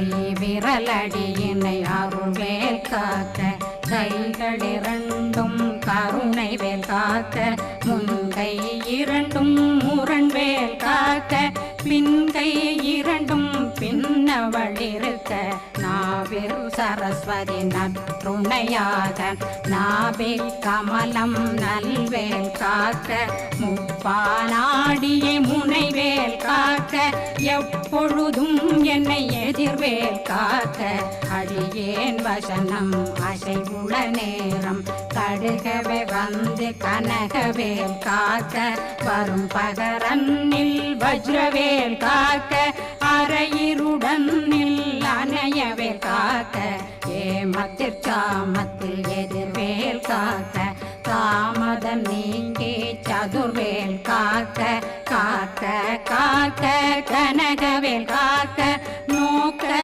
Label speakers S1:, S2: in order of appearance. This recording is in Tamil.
S1: கை விரலடியினை அருள்வேல் காக்க கைகள் இரண்டும் கருணை வேல் காக்க முன்கை இரண்டும் முரண்வேல் காக்க பின்கை இரண்டும் பின்னவளிருக்க நாவில் சரஸ்வதி நற்றுணையாக நாவில் கமலம் நல்வேல் காக்க முப்பானாடியை முனைவேல் காக்க எப்பொழுதும் என்னை எதிர்வேல் காக்க அடியேன் வசனம் அசைவுள நேரம் கடுகவே வந்து கனகவேல் காக்க வரும் பகரன்னில் வஜ்ரவேல் காக்க அரையிருடனில் அணையவேல் காக்க ஏமத்திற்கா